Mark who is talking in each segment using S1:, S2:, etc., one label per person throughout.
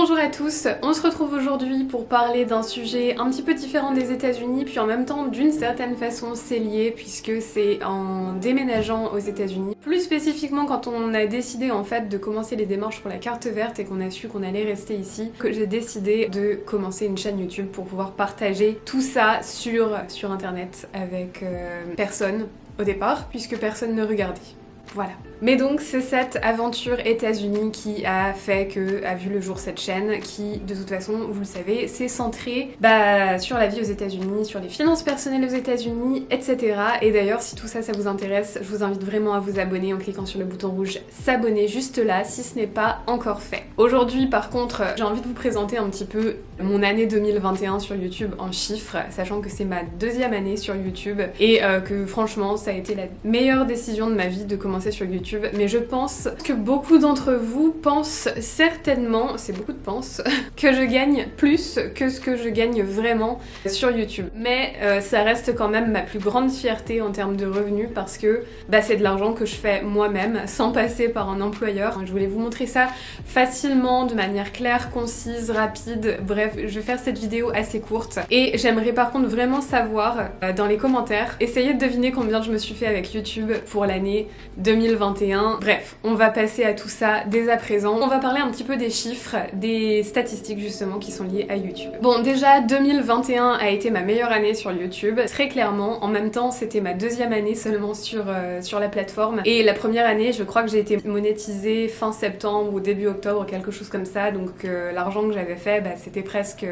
S1: Bonjour à tous, on se retrouve aujourd'hui pour parler d'un sujet un petit peu différent des États-Unis, puis en même temps d'une certaine façon c'est lié puisque c'est en déménageant aux États-Unis. Plus spécifiquement quand on a décidé en fait de commencer les démarches pour la carte verte et qu'on a su qu'on allait rester ici, que j'ai décidé de commencer une chaîne YouTube pour pouvoir partager tout ça sur internet avec personne au départ puisque personne ne regardait. Voilà. Mais donc c'est cette aventure États-Unis qui a vu le jour cette chaîne qui, de toute façon, vous le savez, s'est centrée sur la vie aux États-Unis, sur les finances personnelles aux États-Unis, etc. Et d'ailleurs, si tout ça, ça vous intéresse, je vous invite vraiment à vous abonner en cliquant sur le bouton rouge s'abonner juste là, si ce n'est pas encore fait. Aujourd'hui, par contre, j'ai envie de vous présenter un petit peu mon année 2021 sur YouTube en chiffres, sachant que c'est ma deuxième année sur YouTube et que franchement, ça a été la meilleure décision de ma vie de commencer sur YouTube. Mais je pense que beaucoup d'entre vous pensent certainement, c'est beaucoup de penses, que je gagne plus que ce que je gagne vraiment sur YouTube. Mais ça reste quand même ma plus grande fierté en termes de revenus parce que c'est de l'argent que je fais moi-même sans passer par un employeur. Je voulais vous montrer ça facilement, de manière claire, concise, rapide. Bref, je vais faire cette vidéo assez courte. Et j'aimerais par contre vraiment savoir dans les commentaires, essayez de deviner combien je me suis fait avec YouTube pour l'année 2021. Bref, on va passer à tout ça dès à présent. On va parler un petit peu des chiffres, des statistiques justement qui sont liées à YouTube. Bon, déjà 2021 a été ma meilleure année sur YouTube, très clairement. En même temps, c'était ma deuxième année seulement sur la plateforme. Et la première année, je crois que j'ai été monétisée fin septembre ou début octobre, quelque chose comme ça. Donc l'argent que j'avais fait, c'était presque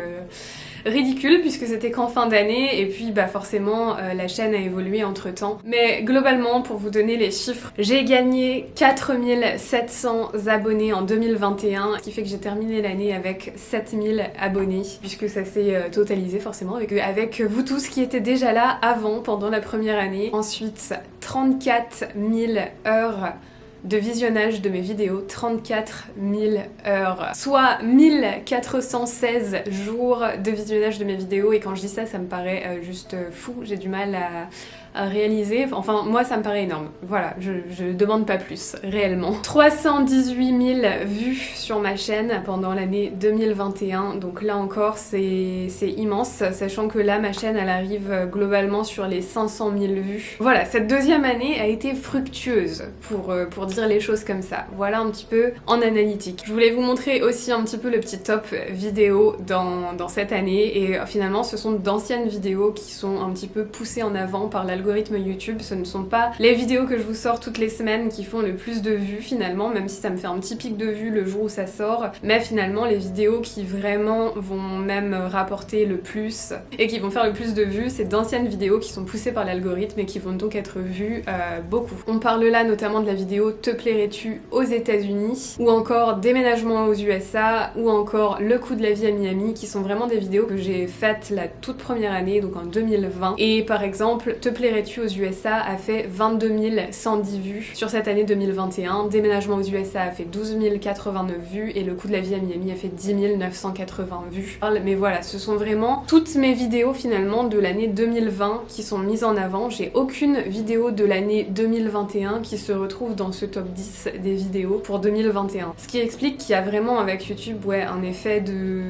S1: ridicule puisque c'était qu'en fin d'année et puis forcément la chaîne a évolué entre temps. Mais globalement, pour vous donner les chiffres, j'ai gagné 4700 abonnés en 2021, ce qui fait que j'ai terminé l'année avec 7000 abonnés puisque ça s'est totalisé forcément avec vous tous qui étaient déjà là avant, pendant la première année. Ensuite, 34 000 heures de visionnage de mes vidéos, 34 000 heures, soit 1416 jours de visionnage de mes vidéos. Et quand je dis ça, ça me paraît juste fou, j'ai du mal à réaliser, enfin moi ça me paraît énorme, voilà, je demande pas plus, réellement. 318 000 vues sur ma chaîne pendant l'année 2021, donc là encore c'est immense, sachant que là ma chaîne elle arrive globalement sur les 500 000 vues. Voilà, cette deuxième année a été fructueuse, pour dire les choses comme ça. Voilà un petit peu en analytique. Je voulais vous montrer aussi un petit peu le petit top vidéo dans cette année, et finalement ce sont d'anciennes vidéos qui sont un petit peu poussées en avant par l'algorithme YouTube. Ce ne sont pas les vidéos que je vous sors toutes les semaines qui font le plus de vues finalement, même si ça me fait un petit pic de vues le jour où ça sort, mais finalement les vidéos qui vraiment vont même rapporter le plus et qui vont faire le plus de vues, c'est d'anciennes vidéos qui sont poussées par l'algorithme et qui vont donc être vues beaucoup. On parle là notamment de la vidéo Te plairais-tu aux États-Unis, ou encore Déménagement aux USA, ou encore Le coût de la vie à Miami, qui sont vraiment des vidéos que j'ai faites la toute première année, donc en 2020. Et par exemple, Te plairais-tu aux USA a fait 22 110 vues sur cette année 2021, Déménagement aux USA a fait 12 089 vues, et Le coût de la vie à Miami a fait 10 980 vues. Mais voilà, ce sont vraiment toutes mes vidéos finalement de l'année 2020 qui sont mises en avant. J'ai aucune vidéo de l'année 2021 qui se retrouve dans ce top 10 des vidéos pour 2021. Ce qui explique qu'il y a vraiment avec YouTube un effet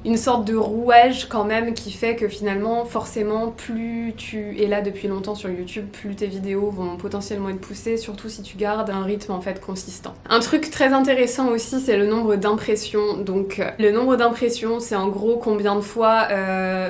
S1: une sorte de rouage quand même qui fait que finalement forcément plus tu es là depuis longtemps sur YouTube, plus tes vidéos vont potentiellement être poussées, surtout si tu gardes un rythme en fait consistant. Un truc très intéressant aussi, c'est le nombre d'impressions. Donc le nombre d'impressions, c'est en gros combien de fois,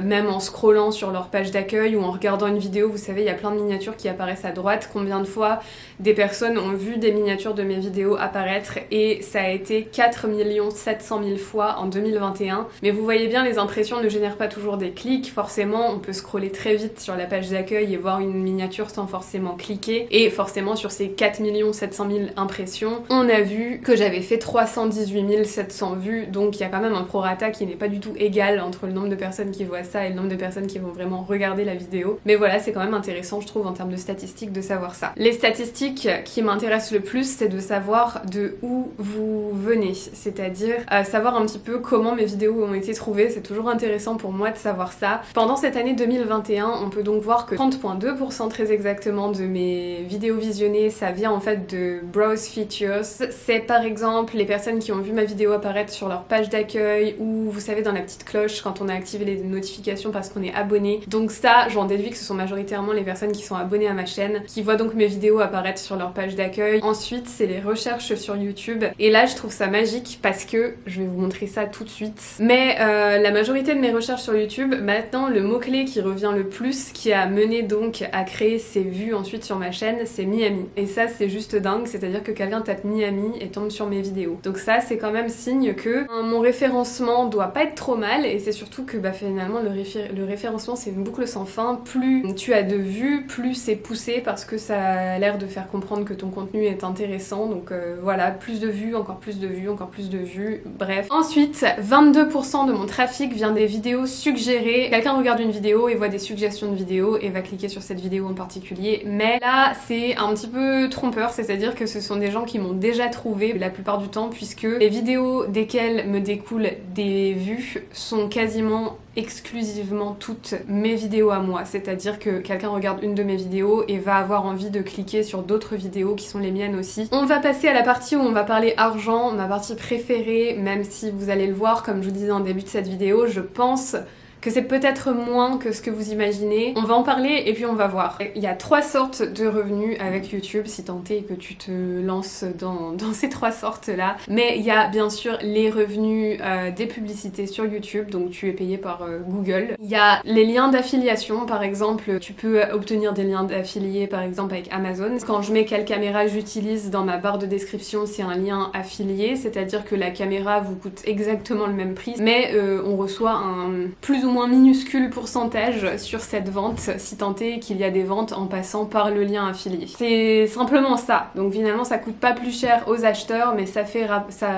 S1: même en scrollant sur leur page d'accueil ou en regardant une vidéo, vous savez il y a plein de miniatures qui apparaissent à droite, combien de fois des personnes ont vu des miniatures de mes vidéos apparaître, et ça a été 4 700 000 fois en 2021. Mais vous voyez bien, les impressions ne génèrent pas toujours des clics, forcément on peut scroller très vite sur la page d'accueil et voir une miniature sans forcément cliquer, et forcément sur ces 4 700 000 impressions, on a vu que j'avais fait 318 700 vues, donc il y a quand même un prorata qui n'est pas du tout égal entre le nombre de personnes qui voient ça et le nombre de personnes qui vont vraiment regarder la vidéo. Mais voilà, c'est quand même intéressant je trouve en termes de statistiques de savoir ça. Les statistiques qui m'intéressent le plus, c'est c'est de savoir de où vous venez, c'est-à-dire savoir un petit peu comment mes vidéos ont été trouvées. C'est toujours intéressant pour moi de savoir ça. Pendant cette année 2021, on peut donc voir que 30,2% très exactement de mes vidéos visionnées, ça vient en fait de Browse Features. C'est par exemple les personnes qui ont vu ma vidéo apparaître sur leur page d'accueil, ou vous savez dans la petite cloche quand on a activé les notifications parce qu'on est abonné. Donc ça, j'en déduis que ce sont majoritairement les personnes qui sont abonnées à ma chaîne, qui voient donc mes vidéos apparaître sur leur page d'accueil. Ensuite, c'est les recherches sur YouTube. Et là, je trouve ça magique parce que, je vais vous montrer ça tout de suite, mais la majorité de mes recherches sur YouTube, maintenant, le mot-clé qui revient le plus, qui a mené donc à créer ces vues ensuite sur ma chaîne, c'est Miami. Et ça, c'est juste dingue, c'est-à-dire que quelqu'un tape Miami et tombe sur mes vidéos. Donc ça, c'est quand même signe que mon référencement doit pas être trop mal, et c'est surtout que finalement, le référencement, c'est une boucle sans fin. Plus tu as de vues, plus c'est poussé parce que ça a l'air de faire comprendre que ton contenu est intéressant. Donc voilà, plus de vues, encore plus de vues, encore plus de vues, bref. Ensuite, 22% de mon trafic vient des vidéos suggérées. Quelqu'un regarde une vidéo et voit des suggestions de vidéos et va cliquer sur cette vidéo en particulier. Mais là, c'est un petit peu trompeur, c'est-à-dire que ce sont des gens qui m'ont déjà trouvé la plupart du temps, puisque les vidéos desquelles me découlent des vues sont quasiment exclusivement toutes mes vidéos à moi, c'est-à-dire que quelqu'un regarde une de mes vidéos et va avoir envie de cliquer sur d'autres vidéos qui sont les miennes aussi. On va passer à la partie où on va parler argent, ma partie préférée, même si vous allez le voir, comme je vous disais en début de cette vidéo, je pense que c'est peut-être moins que ce que vous imaginez. On va en parler et puis on va voir. Il y a 3 sortes de revenus avec YouTube, si tant est que tu te lances dans ces 3 sortes-là. Mais il y a bien sûr les revenus des publicités sur YouTube, donc tu es payé par Google. Il y a les liens d'affiliation, par exemple, tu peux obtenir des liens d'affiliés par exemple avec Amazon. Quand je mets quelle caméra j'utilise dans ma barre de description, c'est un lien affilié, c'est-à-dire que la caméra vous coûte exactement le même prix, mais on reçoit un plus ou moins minuscule pourcentage sur cette vente, si tant est qu'il y a des ventes en passant par le lien affilié. C'est simplement ça. Donc finalement ça coûte pas plus cher aux acheteurs, mais ça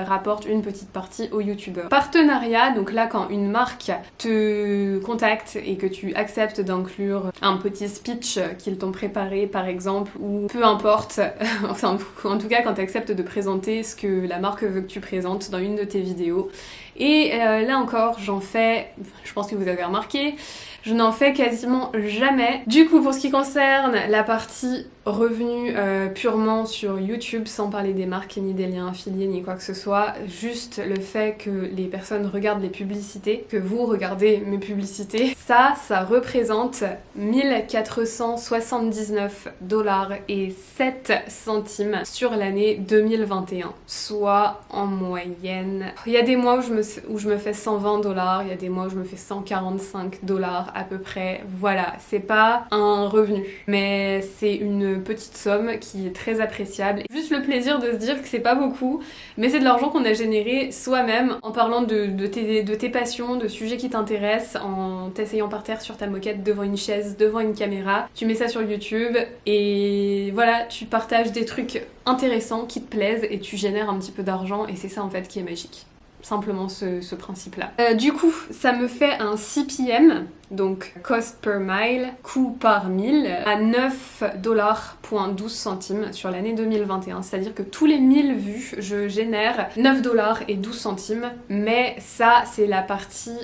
S1: rapporte une petite partie aux youtubeurs. Partenariat, donc là quand une marque te contacte et que tu acceptes d'inclure un petit speech qu'ils t'ont préparé par exemple, ou peu importe, enfin en tout cas quand tu acceptes de présenter ce que la marque veut que tu présentes dans une de tes vidéos. Et là encore, j'en fais, je pense que vous avez remarqué, je n'en fais quasiment jamais. Du coup, pour ce qui concerne la partie revenus purement sur YouTube, sans parler des marques, ni des liens affiliés, ni quoi que ce soit, juste le fait que les personnes regardent les publicités, que vous regardez mes publicités, ça représente 1479,07 $ sur l'année 2021, soit en moyenne. Il y a des mois où je me fais 120 $, il y a des mois où je me fais 145 $ à peu près. Voilà, c'est pas un revenu, mais c'est une petite somme qui est très appréciable. Juste le plaisir de se dire que c'est pas beaucoup, mais c'est de l'argent qu'on a généré soi-même en parlant de tes passions, de sujets qui t'intéressent, en t'asseyant par terre sur ta moquette devant une chaise, devant une caméra. Tu mets ça sur YouTube et voilà, tu partages des trucs intéressants qui te plaisent et tu génères un petit peu d'argent, et c'est ça en fait qui est magique. Simplement ce principe-là. Du coup, ça me fait un CPM, donc cost per mile, coût par mille, à 9,12 $ sur l'année 2021. C'est-à-dire que tous les 1000 vues, je génère 9,12 $. Mais ça, c'est la partie,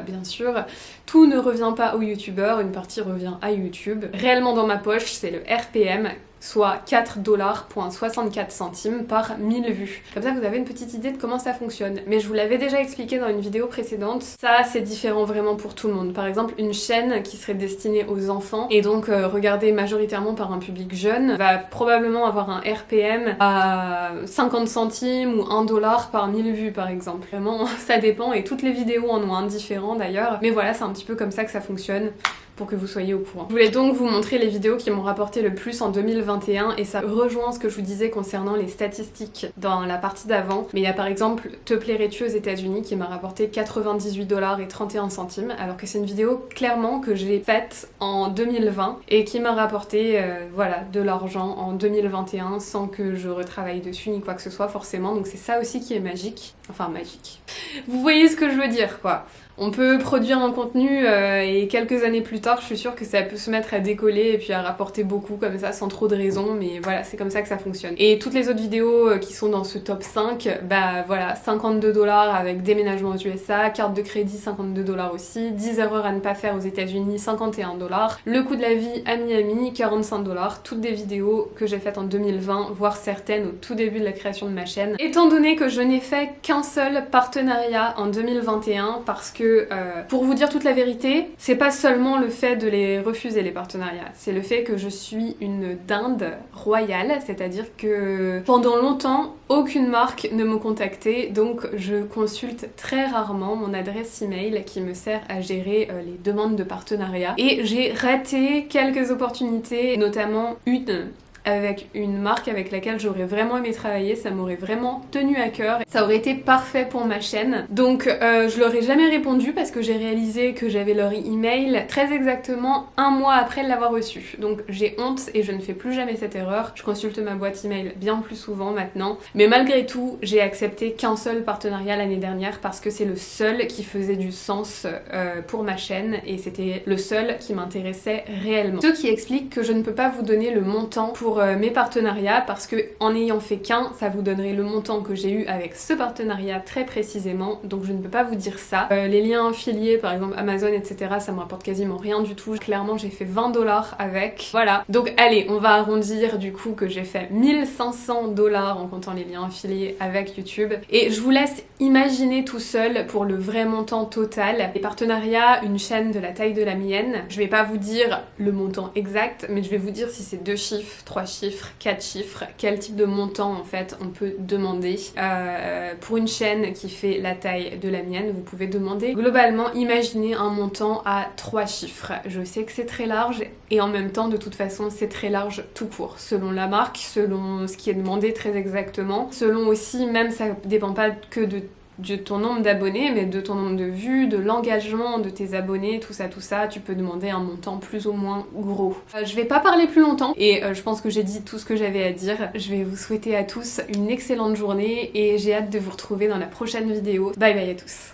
S1: bien sûr, tout ne revient pas aux youtubeurs, une partie revient à YouTube. Réellement dans ma poche, c'est le RPM, soit 4,64 $ par 1000 vues. Comme ça, vous avez une petite idée de comment ça fonctionne. Mais je vous l'avais déjà expliqué dans une vidéo précédente, ça c'est différent vraiment pour tout le monde. Par exemple, une chaîne qui serait destinée aux enfants, et donc regardée majoritairement par un public jeune, va probablement avoir un RPM à 50 centimes ou 1 $ par 1000 vues par exemple. Vraiment, ça dépend, et toutes les vidéos en ont un différent d'ailleurs. Mais voilà, c'est un petit peu comme ça que ça fonctionne, pour que vous soyez au courant. Je voulais donc vous montrer les vidéos qui m'ont rapporté le plus en 2021, et ça rejoint ce que je vous disais concernant les statistiques dans la partie d'avant. Mais il y a par exemple Te plairais-tu aux États-Unis qui m'a rapporté 98,31 $, alors que c'est une vidéo clairement que j'ai faite en 2020 et qui m'a rapporté voilà, de l'argent en 2021 sans que je retravaille dessus ni quoi que ce soit forcément. Donc c'est ça aussi qui est magique. Enfin magique. Vous voyez ce que je veux dire quoi. On peut produire un contenu et quelques années plus tard, je suis sûre que ça peut se mettre à décoller et puis à rapporter beaucoup comme ça sans trop de raison, mais voilà, c'est comme ça que ça fonctionne. Et toutes les autres vidéos qui sont dans ce top 5, bah voilà, 52 $ avec déménagement aux USA, carte de crédit 52 $ aussi, 10 erreurs à ne pas faire aux États-Unis 51 $, le coût de la vie à Miami 45 $, toutes des vidéos que j'ai faites en 2020, voire certaines au tout début de la création de ma chaîne. Étant donné que je n'ai fait qu'un seul partenariat en 2021 parce que, pour vous dire toute la vérité, c'est pas seulement le fait de les refuser les partenariats, c'est le fait que je suis une dinde royale, c'est-à-dire que pendant longtemps, aucune marque ne me contactait, donc je consulte très rarement mon adresse email qui me sert à gérer les demandes de partenariat. Et j'ai raté quelques opportunités, notamment une avec une marque avec laquelle j'aurais vraiment aimé travailler, ça m'aurait vraiment tenu à cœur, ça aurait été parfait pour ma chaîne. Donc je leur ai jamais répondu parce que j'ai réalisé que j'avais leur email très exactement un mois après l'avoir reçu. Donc j'ai honte et je ne fais plus jamais cette erreur. Je consulte ma boîte email bien plus souvent maintenant. Mais malgré tout, j'ai accepté qu'un seul partenariat l'année dernière parce que c'est le seul qui faisait du sens pour ma chaîne et c'était le seul qui m'intéressait réellement. Ce qui explique que je ne peux pas vous donner le montant pour mes partenariats parce que en n'ayant fait qu'un, ça vous donnerait le montant que j'ai eu avec ce partenariat très précisément, donc je ne peux pas vous dire ça. Les liens affiliés, par exemple Amazon, etc., ça me rapporte quasiment rien du tout. Clairement, j'ai fait 20 $ avec. Voilà. Donc allez, on va arrondir du coup que j'ai fait 1500 $ en comptant les liens affiliés avec YouTube. Et je vous laisse imaginer tout seul pour le vrai montant total. Les partenariats, une chaîne de la taille de la mienne, je vais pas vous dire le montant exact, mais je vais vous dire si c'est 2 chiffres, 3 chiffres, 4 chiffres, quel type de montant en fait on peut demander. Pour une chaîne qui fait la taille de la mienne, vous pouvez demander globalement, imaginez un montant à 3 chiffres. Je sais que c'est très large et en même temps de toute façon c'est très large tout court, selon la marque, selon ce qui est demandé très exactement, selon aussi, même ça dépend pas que de ton nombre d'abonnés, mais de ton nombre de vues, de l'engagement de tes abonnés, tout ça, tu peux demander un montant plus ou moins gros. Je vais pas parler plus longtemps et je pense que j'ai dit tout ce que j'avais à dire. Je vais vous souhaiter à tous une excellente journée et j'ai hâte de vous retrouver dans la prochaine vidéo. Bye bye à tous.